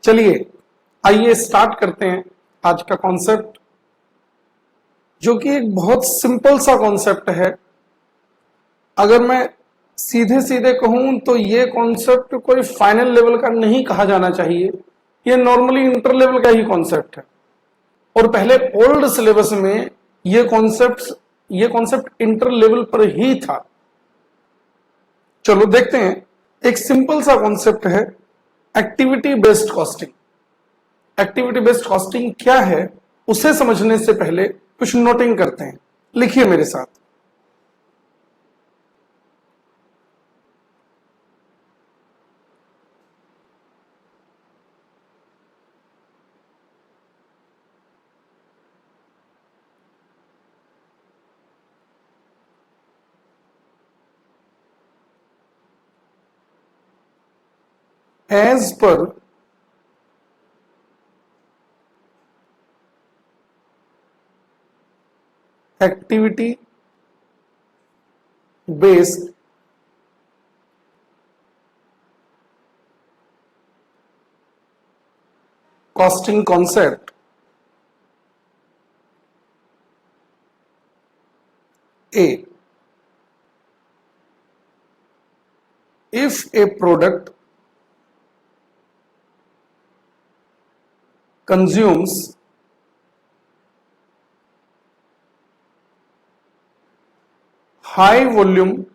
चलिए आइए स्टार्ट करते हैं आज का कॉन्सेप्ट, जो कि एक बहुत सिंपल सा कॉन्सेप्ट है। अगर मैं सीधे सीधे कहूं तो ये कॉन्सेप्ट कोई फाइनल लेवल का नहीं कहा जाना चाहिए, ये नॉर्मली इंटर लेवल का ही कॉन्सेप्ट है। और पहले ओल्ड सिलेबस में ये कॉन्सेप्ट इंटर लेवल पर ही था। चलो देखते हैं। एक सिंपल सा कॉन्सेप्ट है activity based costing. Activity based costing क्या है उसे समझने से पहले कुछ नोटिंग करते हैं। लिखिए मेरे साथ। एज पर activity based costing concept, A, if a product consumes high volume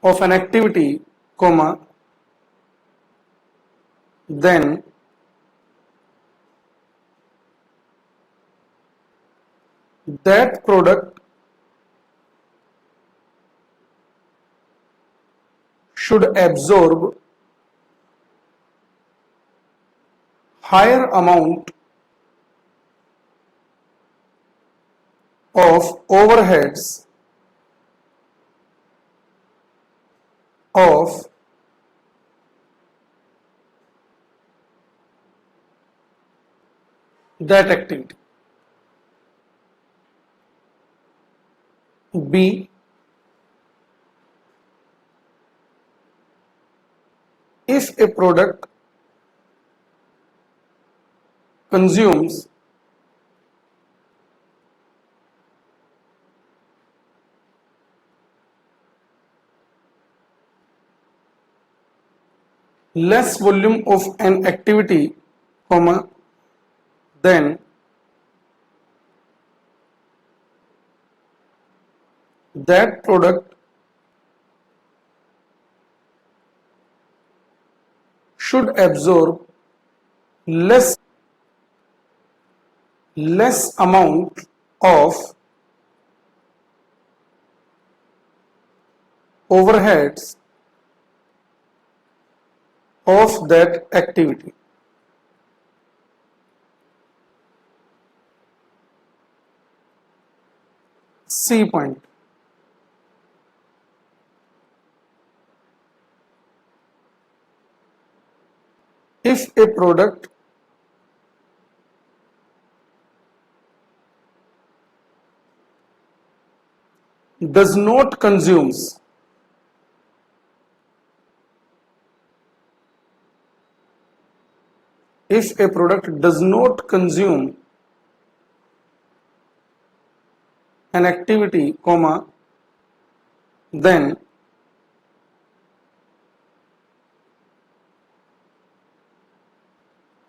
of an activity, comma, then that product should absorb higher amount of overheads of that activity. B, if a product consumes less volume of an activity, comma, then that product should absorb less amount of overheads of that activity. C point. If a product does not consumes if a product does not consume an activity, comma, then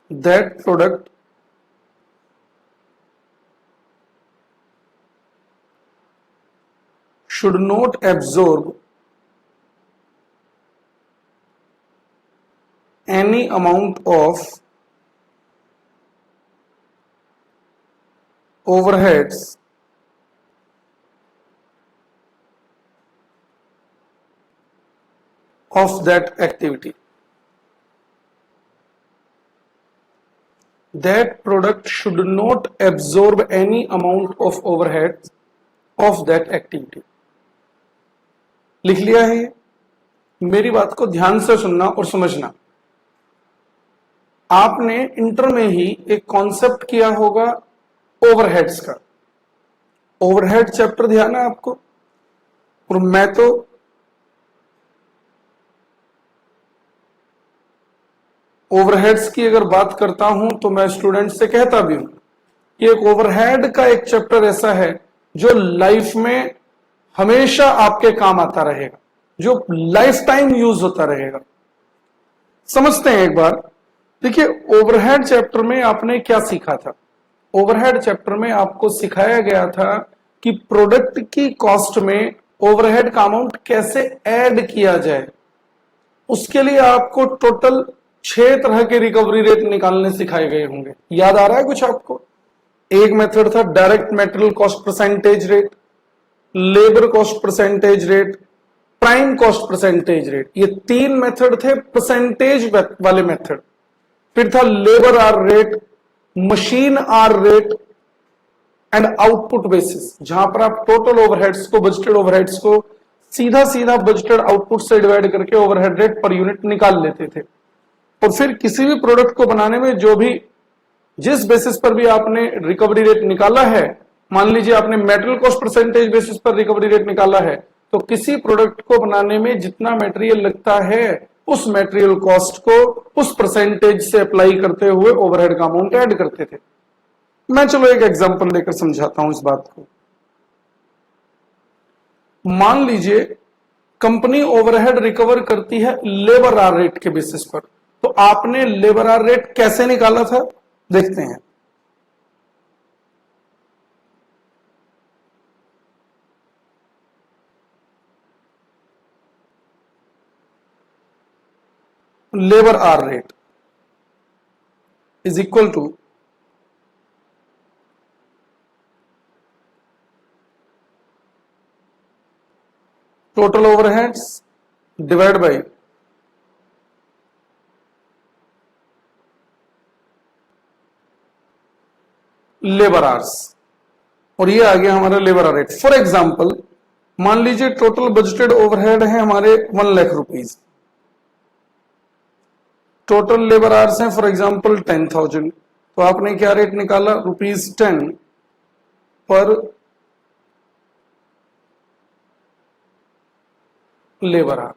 that product should not absorb any amount of overheads of that activity. That product should not absorb any amount of overheads of that activity. लिख लिया है ये? मेरी बात को ध्यान से सुनना और समझना। आपने इंटर में ही एक कॉन्सेप्ट किया होगा ओवरहेड्स का। ओवरहेड चैप्टर ध्यान है आपको? और मैं तो ओवरहेड्स की अगर बात करता हूं तो मैं स्टूडेंट से कहता भी हूं कि एक ओवरहेड का एक चैप्टर ऐसा है जो लाइफ में हमेशा आपके काम आता रहेगा, जो लाइफ टाइम यूज होता रहेगा। समझते हैं एक बार। देखिए, ओवरहेड चैप्टर में आपने क्या सीखा था? ओवरहेड चैप्टर में आपको सिखाया गया था कि प्रोडक्ट की कॉस्ट में ओवरहेड का अमाउंट कैसे ऐड किया जाए। उसके लिए आपको टोटल 6 तरह के रिकवरी रेट निकालने सिखाए गए होंगे। याद आ रहा है कुछ आपको? एक मेथड था direct material cost percentage rate, labour cost percentage rate, prime cost percentage rate. ये 3 मेथड थे परसेंटेज वाले मेथड। फिर था labour hour rate, machine hour rate and output basis, जहां पर आप टोटल ओवरहेड्स को, बजटेड ओवरहेड्स को सीधा सीधा बजटेड आउटपुट से डिवाइड करके ओवरहेड रेट पर यूनिट निकाल लेते थे। और फिर किसी भी प्रोडक्ट को बनाने में जो भी, जिस बेसिस पर भी आपने रिकवरी रेट निकाला है, मान लीजिए आपने मेटेरियल कॉस्ट परसेंटेज बेसिस पर रिकवरी रेट निकाला है, तो किसी प्रोडक्ट को बनाने में जितना मटेरियल लगता है उस मटेरियल कॉस्ट को उस परसेंटेज से अप्लाई करते हुए ओवरहेड का अमाउंट ऐड करते थे। मैं चलो एक एग्जांपल लेकर समझाता हूं इस बात को। मान लीजिए कंपनी ओवरहेड रिकवर करती है लेबर आर रेट के बेसिस पर, तो आपने लेबर आर रेट कैसे निकाला था देखते हैं। Labour hour rate is equal to total overheads divide by labour hours, और ये आ गया हमारा labour hour rate. For example, मान लीजिए टोटल बजटेड ओवरहेड है हमारे 1 lakh rupees, total labour hours हैं फॉर एग्जांपल 10,000, तो आपने क्या रेट निकाला? ₹10 पर लेबर आवर।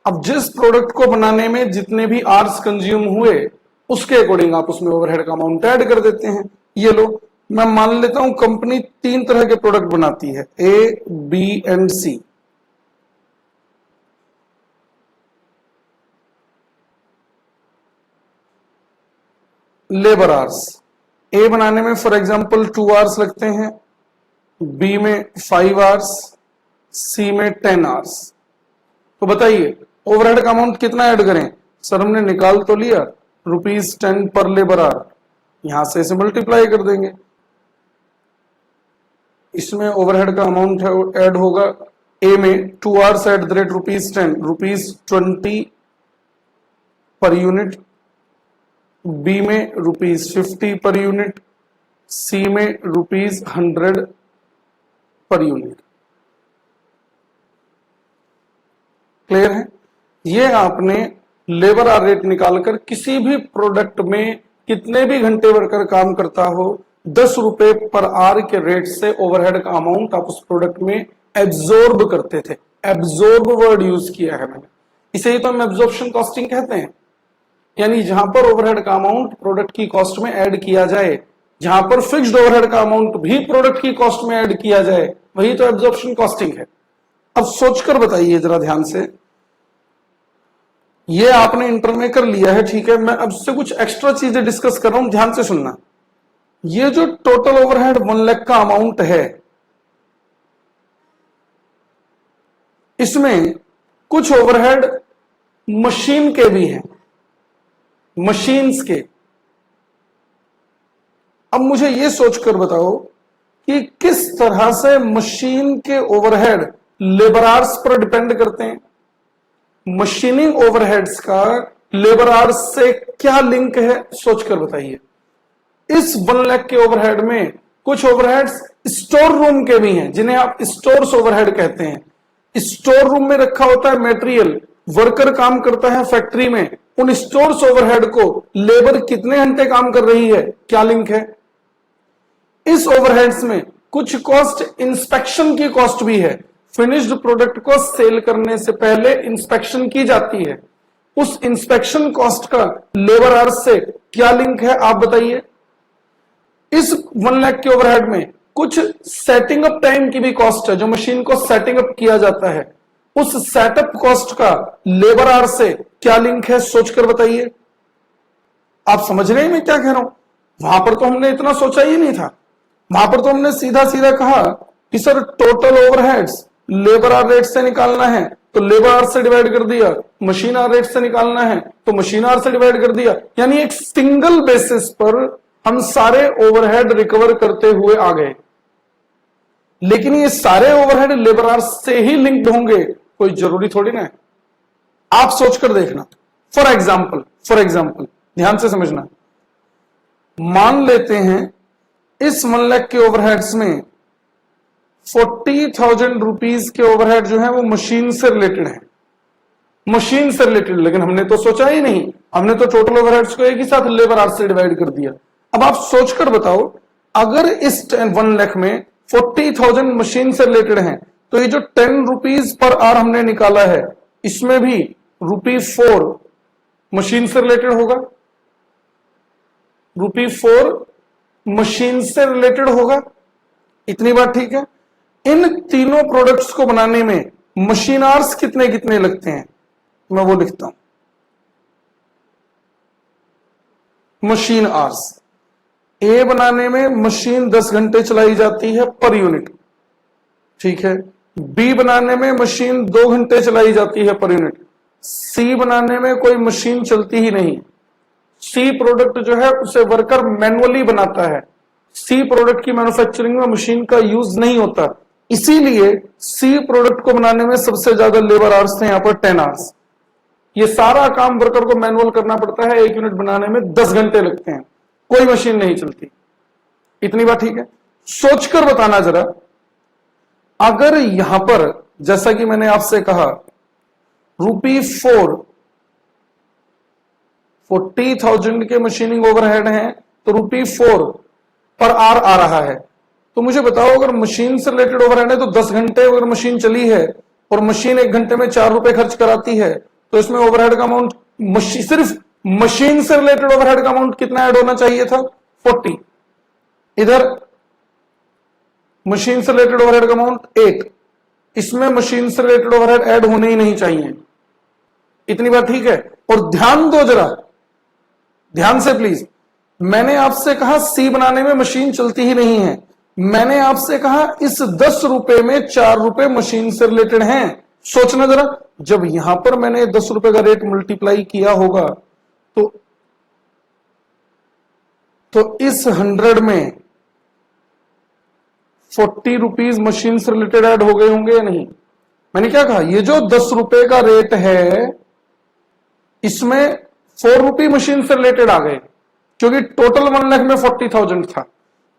अब जिस प्रोडक्ट को बनाने में जितने भी आवर्स कंज्यूम हुए उसके अकॉर्डिंग आप उसमें ओवरहेड का अमाउंट ऐड कर देते हैं। ये लो, मैं मान लेता हूं कंपनी 3 तरह के प्रोडक्ट बनाती है, A, B and C. Labour hours, A बनाने में फॉर एग्जांपल 2 आवर्स लगते हैं, बी में 5 आवर्स, सी में 10 आवर्स। तो बताइए ओवरहेड का अमाउंट कितना ऐड करें? सर हमने निकाल तो लिया ₹10 पर लेबर आवर, यहां से इसे मल्टीप्लाई कर देंगे। इसमें ओवरहेड का अमाउंट ऐड होगा, ए में 2 hours at the rate ₹10, ₹20 per unit, B में ₹50 पर यूनिट, सी में ₹100 पर यूनिट। क्लियर है? ये आपने लेबर आवर रेट निकालकर किसी भी प्रोडक्ट में कितने भी घंटे वर्कर काम करता हो, ₹10 पर आवर के रेट से ओवरहेड का अमाउंट आप उस प्रोडक्ट में एब्जॉर्ब करते थे। एब्जॉर्ब वर्ड यूज किया है मैंने, इसे ही तो हम एब्जॉर्प्शन कॉस्टिंग कहते हैं। यानी जहां पर ओवरहेड का अमाउंट प्रोडक्ट की कॉस्ट में ऐड किया जाए, जहां पर फिक्स्ड ओवरहेड का अमाउंट भी प्रोडक्ट की कॉस्ट में ऐड किया जाए, वही तो एब्जॉर्प्शन कॉस्टिंग है। अब सोचकर बताइए जरा ध्यान से, ये आपने इंटर में कर लिया है, ठीक है। मैं अब से कुछ एक्स्ट्रा चीजें डिस्कस कर रहा हूं, ध्यान से सुनना। ये जो टोटल ओवरहेड 1 लाख का अमाउंट है, इसमें कुछ ओवरहेड मशीन के भी हैं, मशीन्स के। अब मुझे ये सोचकर बताओ कि किस तरह से मशीन के overhead labour hours per depend करते हैं। मशीनिंग ओवरहेड्स का लेबर आवर्स से क्या लिंक है, सोचकर बताइए। इस 1 लाख के ओवरहेड में कुछ ओवरहेड्स स्टोर रूम के भी हैं, जिन्हें आप स्टोर्स ओवरहेड कहते हैं। स्टोर रूम में रखा होता है मटेरियल, वर्कर काम करता है फैक्ट्री में, उन स्टोर्स ओवरहेड को लेबर कितने घंटे काम कर रही है, क्या लिंक है। इस ओवरहेड्स में कुछ कॉस्ट इंस्पेक्शन की कॉस्ट भी है। फिनिश्ड प्रोडक्ट को सेल करने से पहले इंस्पेक्शन की जाती है, उस इंस्पेक्शन कॉस्ट का लेबर आवर्स से क्या लिंक है आप बताइए। इस 1 लाख के ओवरहेड में कुछ सेटिंग अप टाइम की भी कॉस्ट है, जो मशीन को सेटिंग अप किया जाता है, उस सेटअप कॉस्ट का लेबर आवर से क्या लिंक है, सोचकर बताइए। आप समझ रहे हैं मैं क्या कह रहा हूं। वहां पर तो हमने इतना सोचा ही नहीं था, वहां पर तो हमने सीधा सीधा कहा कि sir total overheads labour hour rate से निकालना है तो लेबर आवर से डिवाइड कर दिया, मशीन आवर रेट से निकालना है तो मशीन आवर से डिवाइड कर दिया, यानी एक सिंगल बेसिस पर हम सारे ओवरहेड रिकवर करते हुए आ गए। लेकिन ये सारे ओवरहेड लेबर आवर से ही लिंक्ड होंगे कोई जरूरी थोड़ी ना है। आप सोचकर देखना। फॉर एग्जाम्पल ध्यान से समझना, मान लेते हैं इस 1 लाख के ओवरहेड्स में 40,000 रुपीज के ओवरहेड जो है वो मशीन से रिलेटेड है, मशीन से रिलेटेड। लेकिन हमने तो सोचा ही नहीं, हमने तो टोटल ओवरहेड्स को एक ही साथ लेबर आवर से डिवाइड कर दिया। अब आप सोचकर बताओ, अगर इस 1 लाख में 40,000 मशीन से रिलेटेड है तो ये जो 10 रुपीज पर आवर हमने निकाला है इसमें भी ₹4 मशीन से रिलेटेड होगा, ₹4 मशीन से रिलेटेड होगा। इतनी बात ठीक है। इन तीनों प्रोडक्ट्स को बनाने में मशीन आवर्स कितने कितने लगते हैं, मैं वो लिखता हूं। मशीन आवर्स ए बनाने में मशीन 10 घंटे चलाई जाती है पर यूनिट, ठीक है। बी बनाने में मशीन 2 घंटे चलाई जाती है पर यूनिट। सी बनाने में कोई मशीन चलती ही नहीं। सी प्रोडक्ट जो है उसे वर्कर मैनुअली बनाता है। सी प्रोडक्ट की मैन्युफैक्चरिंग में मशीन का यूज नहीं होता, इसीलिए सी प्रोडक्ट को बनाने में सबसे ज्यादा लेबर आवर्स थे यहां पर 10 आवर्स। ये सारा काम वर्कर को मैनुअल करना पड़ता है, 1 यूनिट बनाने में 10 घंटे लगते हैं, कोई मशीन नहीं चलती। इतनी बात ठीक है। सोचकर बताना जरा, अगर यहां पर जैसा कि मैंने आपसे कहा ₹4 40,000 के मशीनिंग ओवरहेड हैं तो ₹4 पर आवर आ रहा है, तो मुझे बताओ अगर मशीन से रिलेटेड ओवरहेड है तो 10 घंटे अगर मशीन चली है और मशीन 1 घंटे में ₹4 खर्च कराती है तो इसमें ओवरहेड का अमाउंट सिर्फ मशीन से रिलेटेड ओवरहेड का अमाउंट कितना ऐड होना चाहिए था, 40। इधर मशीन से रिलेटेड ओवरहेड का अमाउंट 1, इसमें मशीन से रिलेटेड ओवरहेड ऐड होने ही नहीं चाहिए। इतनी बात ठीक है। और ध्यान दो जरा, ध्यान से प्लीज, मैंने आपसे कहा सी बनाने में मशीन चलती ही नहीं है, मैंने आपसे कहा इस 10 रुपए में 4 रुपए मशीन से रिलेटेड हैं। सोचना जरा, जब यहां पर मैंने 10 रुपए का रेट मल्टीप्लाई किया होगा तो इस 100 में 40 रुपीज मशीन से रिलेटेड ऐड हो गए होंगे या नहीं। मैंने क्या कहा, ये जो 10 रुपए का रेट है इसमें 4 रुपये मशीन से रिलेटेड आ गए, क्योंकि टोटल 1 लाख में 40,000 था।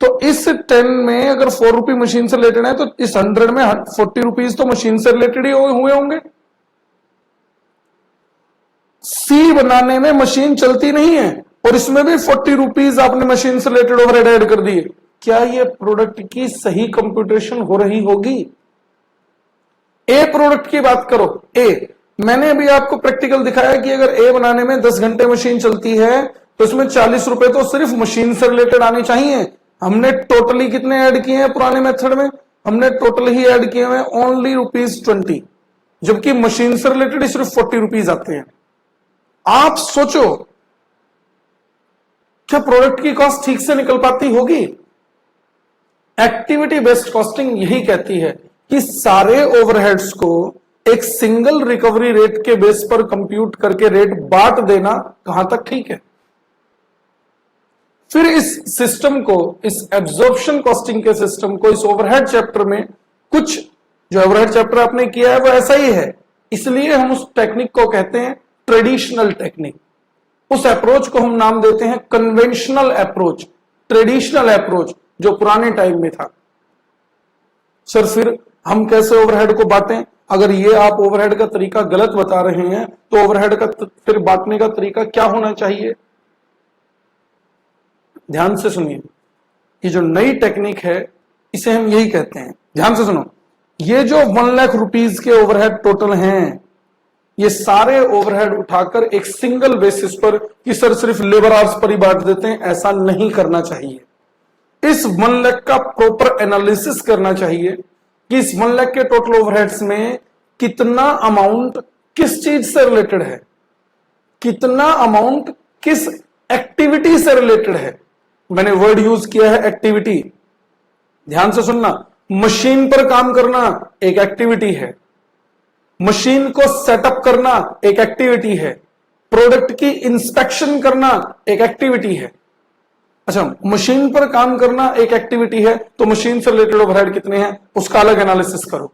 तो इस 10 में अगर 4 रुपये मशीन से रिलेटेड है तो इस 100 में 40 रुपीज तो मशीन से रिलेटेड ही हुए होंगे। सी बनाने में मशीन चलती नहीं है और इसमें भी 40 रुपीज आपने मशीन से रिलेटेड ओवरहेड ऐड कर दिए। क्या ये प्रोडक्ट की सही कंप्यूटेशन हो रही होगी। ए प्रोडक्ट की बात करो, ए, मैंने अभी आपको प्रैक्टिकल दिखाया कि अगर ए बनाने में 10 घंटे मशीन चलती है तो इसमें 40 रुपए तो सिर्फ मशीन से रिलेटेड आने चाहिए। हमने टोटली कितने ऐड किए हैं पुराने मेथड में, हमने टोटल ही ऐड किए हुए ओनली ₹20, जबकि मशीन से रिलेटेड सिर्फ 40 रुपीज आते हैं। आप सोचो क्या प्रोडक्ट की कॉस्ट ठीक से निकल पाती होगी। एक्टिविटी बेस्ड कॉस्टिंग यही कहती है कि सारे ओवरहेड्स को एक सिंगल रिकवरी रेट के बेस पर कंप्यूट करके रेट बांट देना कहां तक ठीक है। फिर इस सिस्टम को, इस एब्जॉर्प्शन कॉस्टिंग के सिस्टम को इस ओवरहेड चैप्टर में, कुछ जो ओवरहेड चैप्टर आपने किया है वो ऐसा ही है, इसलिए हम उस टेक्निक को कहते हैं ट्रेडिशनल टेक्निक। उस अप्रोच को हम नाम देते हैं कन्वेंशनल अप्रोच, ट्रेडिशनल अप्रोच जो पुराने टाइम में था। सर फिर हम कैसे ओवरहेड को बांटें। अगर ये आप ओवरहेड का तरीका गलत बता रहे हैं तो ओवरहेड का फिर बांटने का तरीका क्या होना चाहिए। ध्यान से सुनिए, ये जो नई टेक्निक है इसे हम यही कहते हैं, ध्यान से सुनो, ये जो 1 लाख रुपीज के ओवरहेड टोटल हैं ये सारे ओवरहेड उठाकर एक सिंगल बेसिस पर कि सर सिर्फ लेबर आवर्स पर ही बांट देते हैं, ऐसा नहीं करना चाहिए। इस 1 लाख का प्रॉपर एनालिसिस करना चाहिए कि इस 1 लाख के टोटल ओवरहेड्स में कितना अमाउंट किस चीज से रिलेटेड है, कितना अमाउंट किस एक्टिविटी से रिलेटेड है। मैंने वर्ड यूज किया है एक्टिविटी, ध्यान से सुनना। मशीन पर काम करना एक एक्टिविटी है, मशीन को सेटअप करना एक एक्टिविटी है, प्रोडक्ट की इंस्पेक्शन करना एक एक्टिविटी है। अच्छा, मशीन पर काम करना एक एक्टिविटी है, तो मशीन से रिलेटेड ओवरहेड कितने हैं उसका अलग एनालिसिस करो।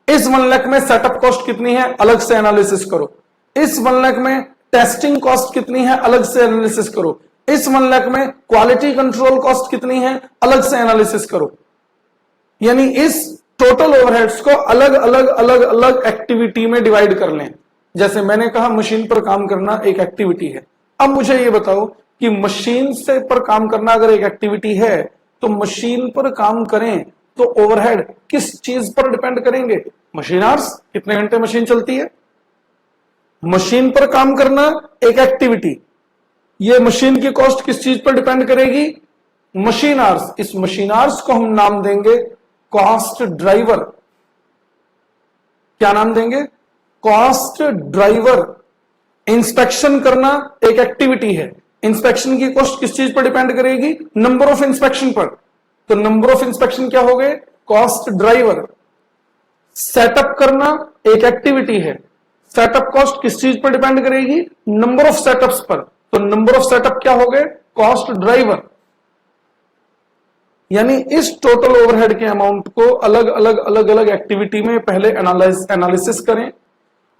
इस 1 लाख में सेटअप कॉस्ट कितनी है अलग से एनालिसिस करो। इस 1 लाख में टेस्टिंग कॉस्ट कितनी है अलग से एनालिसिस करो। इस 1 लाख में क्वालिटी कंट्रोल कॉस्ट कितनी है अलग से एनालिसिस करो। यानी इस टोटल ओवरहेड्स को अलग अलग अलग अलग एक्टिविटी में डिवाइड कर लें। जैसे मैंने कहा मशीन पर काम करना एक एक्टिविटी है। अब मुझे ये बताओ कि मशीन से पर काम करना अगर एक एक्टिविटी है तो मशीन पर काम करें तो ओवरहेड किस चीज पर डिपेंड करेंगे? मशीन आवर्स, कितने घंटे मशीन चलती है। मशीन पर काम करना एक एक्टिविटी, ये मशीन की कॉस्ट किस चीज पर डिपेंड करेगी? Machine hours. इस मशीन आवर्स को हम नाम देंगे कॉस्ट ड्राइवर। क्या नाम देंगे? Cost driver. इंस्पेक्शन करना एक एक्टिविटी है, इंस्पेक्शन की कॉस्ट किस चीज पर डिपेंड करेगी? नंबर ऑफ इंस्पेक्शन पर। तो नंबर ऑफ इंस्पेक्शन क्या हो गए? Cost driver. सेटअप करना एक एक्टिविटी है, सेटअप कॉस्ट किस चीज पर डिपेंड करेगी? नंबर ऑफ सेटअप्स पर। तो नंबर ऑफ सेटअप क्या हो गए? Cost driver. यानी इस टोटल ओवरहेड के अमाउंट को अलग अलग अलग अलग एक्टिविटी में पहले एनालिसिस करें।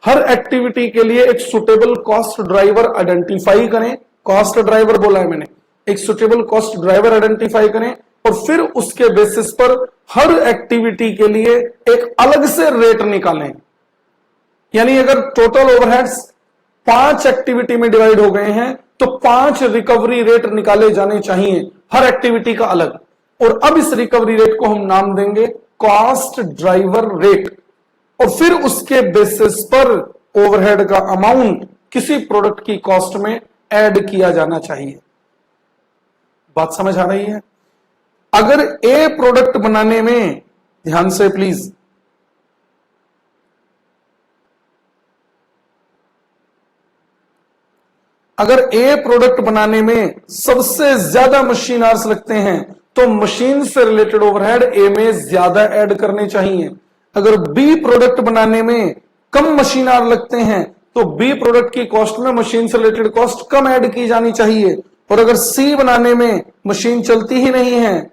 हर एक्टिविटी के लिए एक सुटेबल कॉस्ट ड्राइवर आइडेंटिफाई करें। कॉस्ट ड्राइवर बोला है मैंने, एक सुटेबल कॉस्ट ड्राइवर आइडेंटिफाई करें और फिर उसके बेसिस पर हर एक्टिविटी के लिए एक अलग से रेट निकालें। यानी अगर टोटल ओवरहेड्स 5 एक्टिविटी में डिवाइड हो गए हैं तो 5 रिकवरी रेट निकाले जाने चाहिए, हर एक्टिविटी का अलग। और अब इस रिकवरी रेट को हम नाम देंगे कॉस्ट ड्राइवर रेट। और फिर उसके बेसिस पर ओवरहेड का अमाउंट किसी प्रोडक्ट की कॉस्ट में ऐड किया जाना चाहिए। बात समझ आ रही है? अगर ए प्रोडक्ट बनाने में, ध्यान से प्लीज, अगर ए प्रोडक्ट बनाने में सबसे ज्यादा मशीन आवर्स लगते हैं तो मशीन से रिलेटेड ओवरहेड ए में ज्यादा ऐड करने चाहिए। अगर बी प्रोडक्ट बनाने में कम मशीन आवर लगते हैं तो बी प्रोडक्ट की कॉस्ट में मशीन से रिलेटेड कॉस्ट कम ऐड की जानी चाहिए। और अगर सी बनाने में मशीन चलती ही नहीं है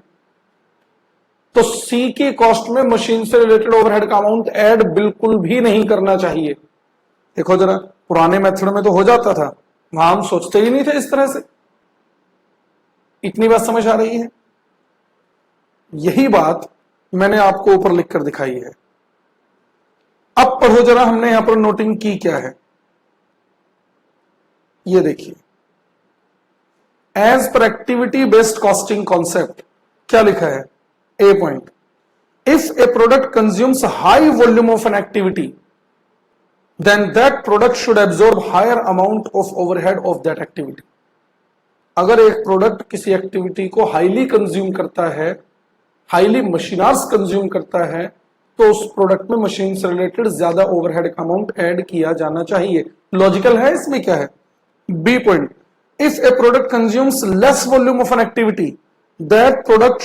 तो सी की कॉस्ट में मशीन से रिलेटेड ओवरहेड का अमाउंट ऐड बिल्कुल भी नहीं करना चाहिए। देखो जरा, पुराने मेथड में तो हो जाता था, वहां हम सोचते ही नहीं थे इस तरह से। इतनी बात समझ आ रही है? यही बात मैंने आपको ऊपर लिखकर दिखाई है। अब पढ़ो जरा, हमने यहां पर नोटिंग की क्या है, ये देखिए। एज पर एक्टिविटी बेस्ड कॉस्टिंग कॉन्सेप्ट क्या लिखा है? A point, if a product consumes high volume of an activity then that product should absorb higher amount of overhead of that activity। अगर एक प्रोडक्ट किसी एक्टिविटी को हाईली कंज्यूम करता है, highly मशीनर्स consume करता है, तो उस प्रोडक्ट में मशीन से रिलेटेड ज्यादा ओवरहेड का अमाउंट ऐड किया जाना चाहिए। लॉजिकल है इसमें? क्या है? B point, if a product consumes less volume of an activity that product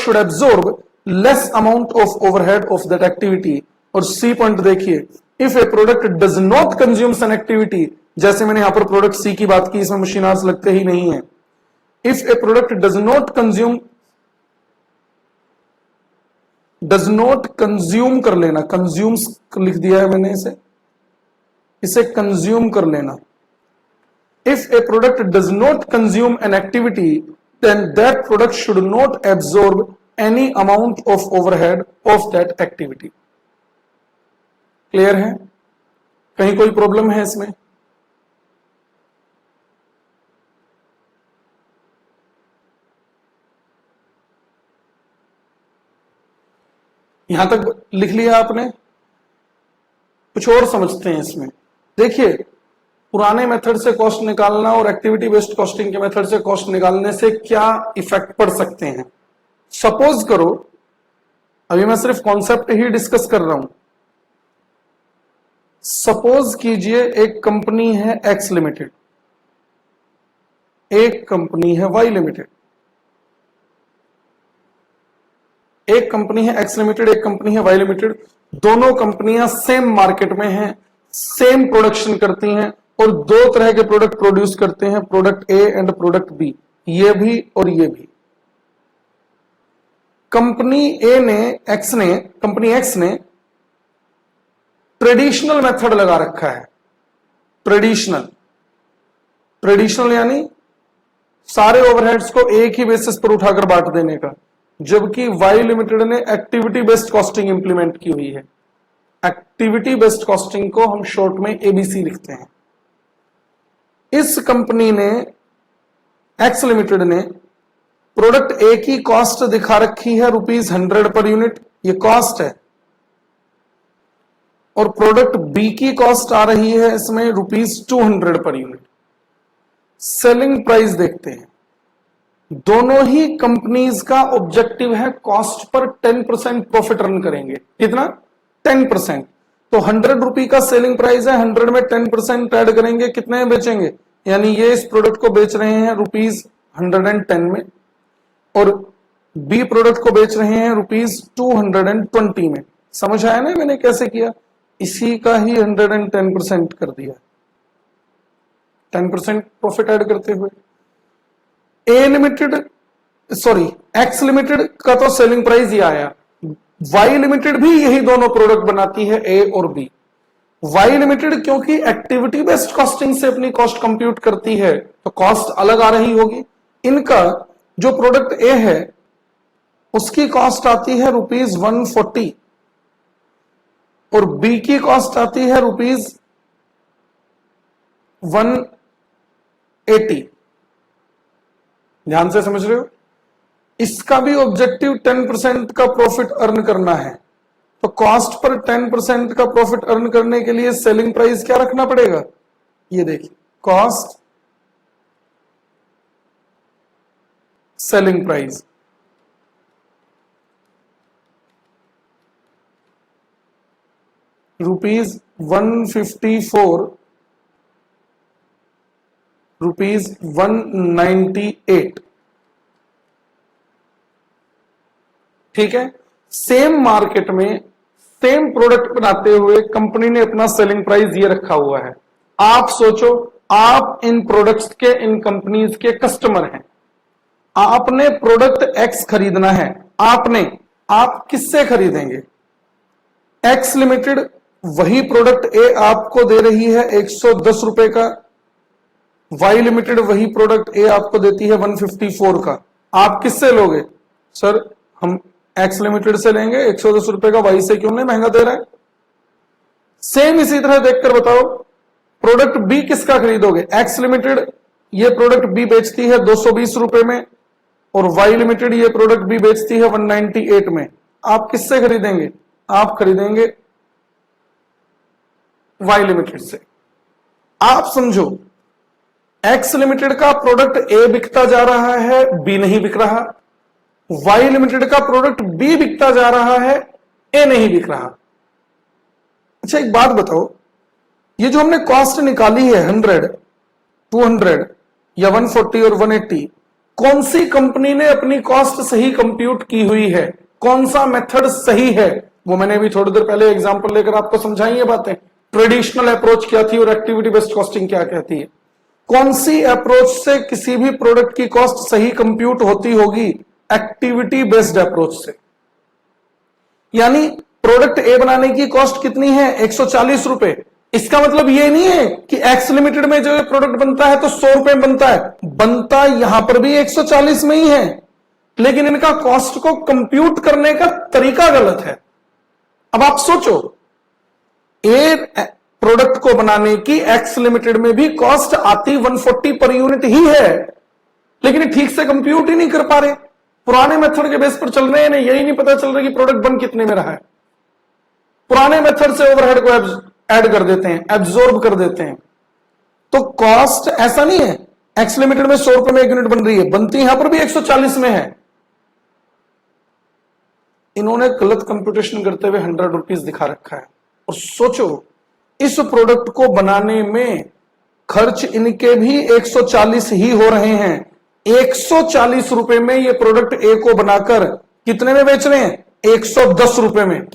should absorb less amount of overhead of that activity. और सी पॉइंट देखिए, if a product does not consumes an activity, जैसे मैंने यहां पर product सी की बात की, इसमें मशीन आवर्स लगते ही नहीं है। If a product does not consume कर लेना, कंज्यूम्स लिख दिया है मैंने, इसे कंज्यूम कर लेना। If a product does not consume an activity then that product should not absorb any amount of overhead of that activity. Clear है? कहीं कोई प्रॉब्लम है इसमें? यहां तक लिख लिया आपने? कुछ और समझते हैं इसमें। देखिए, पुराने मेथड से कॉस्ट निकालना और एक्टिविटी बेस्ड कॉस्टिंग के मेथड से कॉस्ट निकालने से क्या इफेक्ट पड़ सकते हैं। सपोज करो, अभी मैं सिर्फ कॉन्सेप्ट ही डिस्कस कर रहा हूं। सपोज कीजिए एक कंपनी है एक्स लिमिटेड, एक कंपनी है वाई लिमिटेड। एक कंपनी है एक्स लिमिटेड, एक कंपनी है वाई लिमिटेड। दोनों कंपनियां सेम मार्केट में हैं, सेम प्रोडक्शन करती हैं और दो तरह के प्रोडक्ट प्रोड्यूस करते हैं, product A and product B, ये भी और ये भी। कंपनी एक्स ने ट्रेडिशनल मेथड लगा रखा है। ट्रेडिशनल यानी सारे ओवरहेड्स को एक ही बेसिस पर उठाकर बांट देने का, जबकि वाई लिमिटेड ने एक्टिविटी बेस्ड कॉस्टिंग इंप्लीमेंट की हुई है। एक्टिविटी बेस्ड कॉस्टिंग को हम शॉर्ट में एबीसी लिखते हैं। इस कंपनी ने, एक्स लिमिटेड ने, प्रोडक्ट ए की कॉस्ट दिखा रखी है ₹100 पर यूनिट, ये कॉस्ट है, और प्रोडक्ट बी की कॉस्ट आ रही है इसमें ₹200 पर यूनिट। सेलिंग प्राइस देखते हैं। दोनों ही कंपनीज का ऑब्जेक्टिव है कॉस्ट पर 10% प्रॉफिट अर्न करेंगे। कितना? 10%। तो ₹100 का सेलिंग प्राइस है, 100 में 10% ऐड करेंगे, कितने में बेचेंगे? यानी ये इस प्रोडक्ट को बेच रहे हैं ₹110 में, और बी प्रोडक्ट को बेच रहे हैं ₹220 में। समझ आया ना मैंने कैसे किया? इसी का ही 110% कर दिया, 10% प्रॉफिट ऐड करते हुए। एक्स लिमिटेड का तो सेलिंग प्राइस ही आया, वाई लिमिटेड भी यही दोनों प्रोडक्ट बनाती है, ए और बी। वाई लिमिटेड क्योंकि एक्टिविटी बेस्ड कॉस्टिंग से अपनी कॉस्ट कंप्यूट करती है, तो कॉस्ट अलग आ रही होगी। इनका जो प्रोडक्ट ए है उसकी कॉस्ट आती है ₹140 और बी की कॉस्ट आती है ₹180। ध्यान से समझ रहे हो? इसका भी ऑब्जेक्टिव 10% का प्रॉफिट अर्न करना है, तो कॉस्ट पर 10% का प्रॉफिट अर्न करने के लिए सेलिंग प्राइस क्या रखना पड़ेगा? ये देखिए, कॉस्ट सेलिंग प्राइस। ₹154, ₹198। ठीक है। सेम मार्केट में सेम प्रोडक्ट बनाते हुए कंपनी ने अपना सेलिंग प्राइस ये रखा हुआ है। आप सोचो, आप इन प्रोडक्ट्स के, इन कंपनीज के कस्टमर हैं। आपने प्रोडक्ट एक्स खरीदना है, आप किससे खरीदेंगे? एक्स लिमिटेड वही प्रोडक्ट ए आपको दे रही है ₹110 का, वाई लिमिटेड वही प्रोडक्ट ए आपको देती है 154 का। आप किससे लोगे? सर हम एक्स लिमिटेड से लेंगे, ₹110 का, वाई से क्यों नहीं, महंगा दे रहा है। सेम इसी तरह देखकर बताओ, प्रोडक्ट बी किसका खरीदोगे? एक्स लिमिटेड ये प्रोडक्ट बी बेचती है ₹220 में, और वाई लिमिटेड ये प्रोडक्ट बी बेचती है 198 में। आप किससे खरीदेंगे? आप खरीदेंगे वाई लिमिटेड से। आप समझो, एक्स लिमिटेड का प्रोडक्ट ए बिकता जा रहा है, बी नहीं बिक रहा। वाई लिमिटेड का प्रोडक्ट बी बिकता जा रहा है, ए नहीं बिक रहा। अच्छा एक बात बताओ, ये जो हमने कॉस्ट निकाली है 100, 200 या 140 और 180, कौन सी कंपनी ने अपनी कॉस्ट सही कंप्यूट की हुई है? कौन सा मेथड सही है? वो मैंने अभी थोड़ी देर पहले एग्जांपल लेकर आपको समझाई है बातें। ट्रेडिशनल अप्रोच क्या थी और एक्टिविटी बेस्ड कॉस्टिंग क्या कहती है। कौन सी अप्रोच से किसी भी प्रोडक्ट की कॉस्ट सही कंप्यूट होती होगी? एक्टिविटी बेस्ड अप्रोच से। यानी प्रोडक्ट ए बनाने की कॉस्ट कितनी है? ₹140। इसका मतलब ये नहीं है कि एक्स लिमिटेड में जो प्रोडक्ट बनता है तो ₹100 बनता है, बनता यहां पर भी 140 में ही है, लेकिन इनका कॉस्ट को कंप्यूट करने का तरीका गलत है। अब आप सोचो, ए प्रोडक्ट को बनाने की एक्स लिमिटेड में भी कॉस्ट आती 140 पर यूनिट ही है, लेकिन ठीक से कंप्यूट ही नहीं कर पा रहे, पुराने मेथड के बेस पर चल रहे हैं। यही नहीं पता चल रहा कि प्रोडक्ट बन कितने में रहा है। पुराने मेथड से ओवरहेड को ऐड कर देते हैं, एब्जॉर्ब कर देते हैं। तो कॉस्ट ऐसा नहीं है एक्स लिमिटेड में 100 रुपए में एक यूनिट बन रही है, बनती यहां पर भी 140 में है। इन्होंने गलत कंप्यूटेशन करते हुए 100 रुपीज दिखा रखा है। और सोचो इस प्रोडक्ट को बनाने में खर्च इनके भी 140 ही हो रहे हैं। 140 रुपए में ये प्रोडक्ट ए को बनाकर कितने में बेच रहे हैं? 110 रुपए में।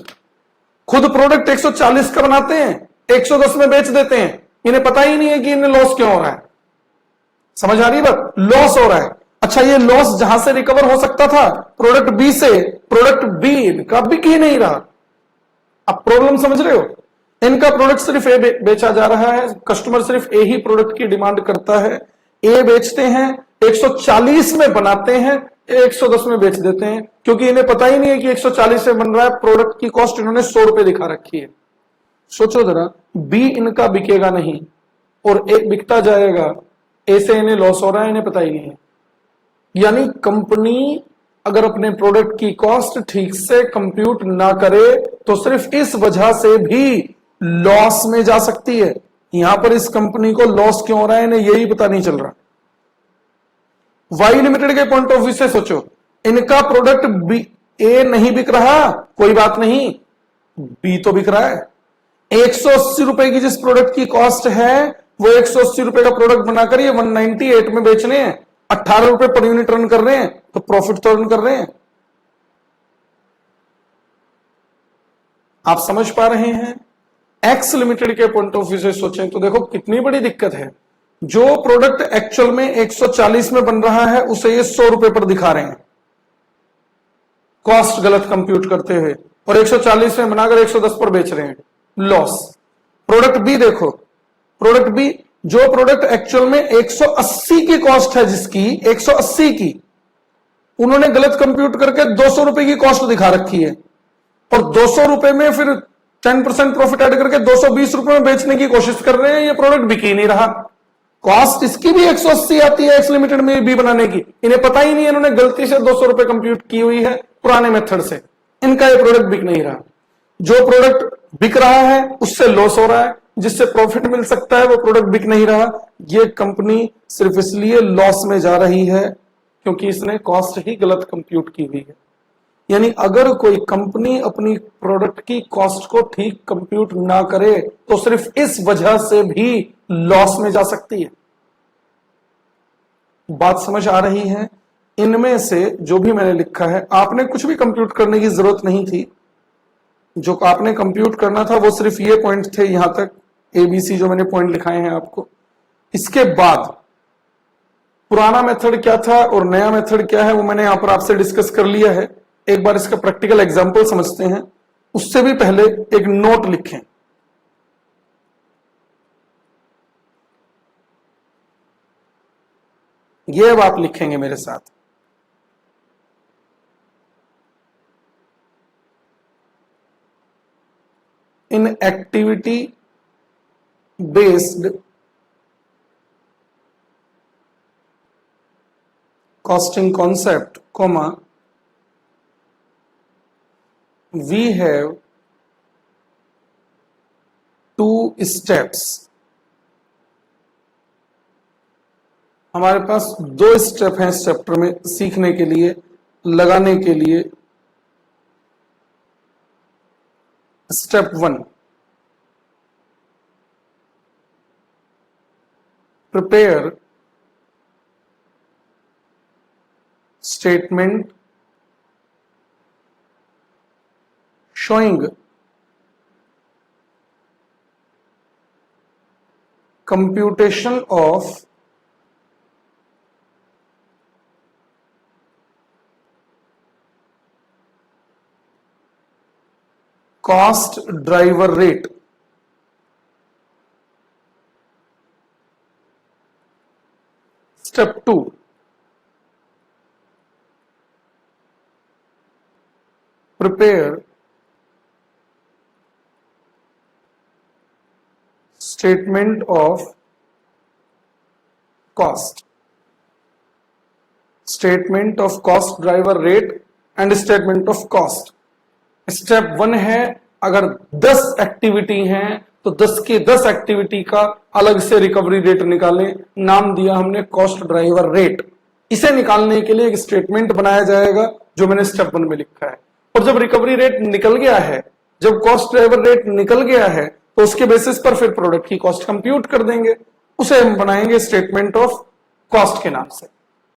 खुद प्रोडक्ट 140 का बनाते हैं, 110 में बेच देते हैं। इन्हें पता ही नहीं है कि इन्हें लॉस क्यों हो रहा है। समझ आ रही बात? लॉस हो रहा है। अच्छा, ये लॉस जहां से रिकवर हो सकता था प्रोडक्ट बी से, प्रोडक्ट बी इनका बिक ही नहीं रहा। अब प्रॉब्लम समझ रहे हो? इनका प्रोडक्ट सिर्फ ए बेचा जा रहा है, कस्टमर सिर्फ ए ही प्रोडक्ट की डिमांड करता है। ए बेचते हैं, 140 में बनाते हैं, 110 में बेच देते हैं, क्योंकि इन्हें पता ही नहीं है कि 140 में बन रहा है। प्रोडक्ट की कॉस्ट इन्होंने 100 रुपए दिखा रखी है। सोचो जरा, बी इनका बिकेगा नहीं और ए बिकता जाएगा, ए से इन्हें लॉस हो रहा है, इन्हें पता ही नहीं है। यानी कंपनी अगर अपने प्रोडक्ट की कॉस्ट ठीक से कंप्यूट ना करे तो सिर्फ इस वजह से भी लॉस में जा सकती है। यहां पर इस कंपनी को लॉस क्यों हो रहा है इन्हें यही पता नहीं चल रहा। वाई लिमिटेड के पॉइंट ऑफ व्यू से सोचो, इनका प्रोडक्ट बी ए नहीं बिक रहा, कोई बात नहीं, बी तो बिक रहा है। 180 रुपए की जिस प्रोडक्ट की कॉस्ट है वो 180 रुपए का प्रोडक्ट बनाकर ये 198 में बेचने हैं, 18 रुपए पर यूनिट रन कर रहे हैं, तो प्रॉफिट तो रन कर रहे हैं। आप समझ पा रहे हैं? एक्स लिमिटेड के पॉइंट ऑफ व्यू से सोचें तो देखो कितनी बड़ी दिक्कत है। जो प्रोडक्ट एक्चुअल में 140 में बन रहा है उसे ये 100 रुपए पर दिखा रहे हैं, कॉस्ट गलत कंप्यूट करते हुए, और 140 में बनाकर 110 पर बेच रहे हैं, लॉस। प्रोडक्ट बी देखो, प्रोडक्ट बी जो प्रोडक्ट एक्चुअल में 180 की कॉस्ट है, जिसकी 180 की, उन्होंने गलत कंप्यूट करके 200 रुपए की कॉस्ट दिखा रखी है, और 200 रुपए में फिर 10% प्रॉफिट ऐड करके 220 रुपए में बेचने की कोशिश कर रहे हैं। ये प्रोडक्ट बिक ही नहीं रहा। कॉस्ट इसकी भी 180 आती है एक्स लिमिटेड में बी बनाने की, इन्हें पता ही नहीं है, इन्होंने गलती से 200 रुपए कंप्यूट की हुई है पुराने मेथड से, इनका ये प्रोडक्ट बिक नहीं रहा। जो प्रोडक्ट बिक रहा है उससे लॉस हो रहा है, जिससे प्रॉफिट मिल सकता है वो प्रोडक्ट बिक नहीं रहा। ये कंपनी सिर्फ इसलिए लॉस में जा रही है क्योंकि इसने कॉस्ट ही गलत कंप्यूट की हुई है। यानी अगर कोई कंपनी अपनी प्रोडक्ट की कॉस्ट को ठीक कंप्यूट ना करे तो सिर्फ इस वजह से भी लॉस में जा सकती है। बात समझ आ रही है? इनमें से जो भी मैंने लिखा है आपने कुछ भी कंप्यूट करने की जरूरत नहीं थी। जो आपने कंप्यूट करना था वो सिर्फ ये पॉइंट थे, यहां तक एबीसी जो मैंने पॉइंट लिखाए हैं आपको। इसके बाद पुराना मेथड क्या था और नया मेथड क्या है वो मैंने यहां पर आपसे डिस्कस कर लिया है। एक बार इसका प्रैक्टिकल एग्जांपल समझते हैं, उससे भी पहले एक नोट लिखें। ये अब आप लिखेंगे मेरे साथ। In activity based costing concept, we have 2 steps। हमारे पास 2 स्टेप हैं इस चैप्टर में सीखने के लिए, लगाने के लिए। Step 1, prepare statement showing computation of cost driver rate। Step 2, prepare statement of cost, statement of cost driver rate and statement of cost। Step 1 है, अगर 10 एक्टिविटी हैं तो 10 के 10 एक्टिविटी का अलग से रिकवरी रेट निकालें, नाम दिया हमने कॉस्ट ड्राइवर रेट। इसे निकालने के लिए एक स्टेटमेंट बनाया जाएगा जो मैंने स्टेप 1 में लिखा है। और जब रिकवरी रेट निकल गया है, जब कॉस्ट ड्राइवर रेट निकल गया है, तो उसके बेसिस पर फिर प्रोडक्ट की कॉस्ट कंप्यूट कर देंगे, उसे हम बनाएंगे स्टेटमेंट ऑफ कॉस्ट के नाम से।